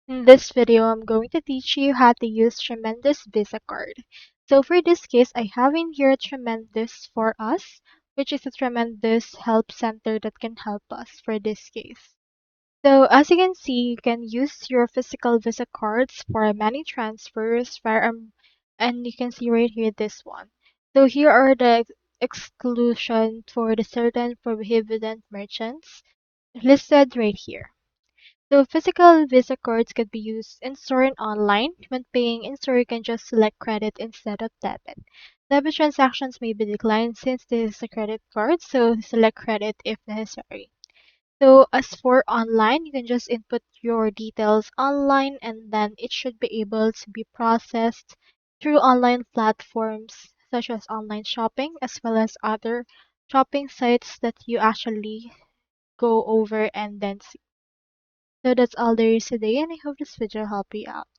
In this video, I'm going to teach you how to use Tremendous Visa Card. So for this case, I have in here Tremendous for us, which is a tremendous help center that can help us for this case. So as you can see, you can use your physical Visa cards for money transfers, and you can see right here this one. So here are the exclusion for the certain prohibited merchants listed right here. So physical Visa cards can be used in store and online. When paying in store, you can just select credit instead of debit. Debit transactions may be declined since this is a credit card, so select credit if necessary. So as for online, you can just input your details online and then it should be able to be processed through online platforms such as online shopping as well as other shopping sites that you actually go over and then see. So that's all there is today, and I hope this video helped you out.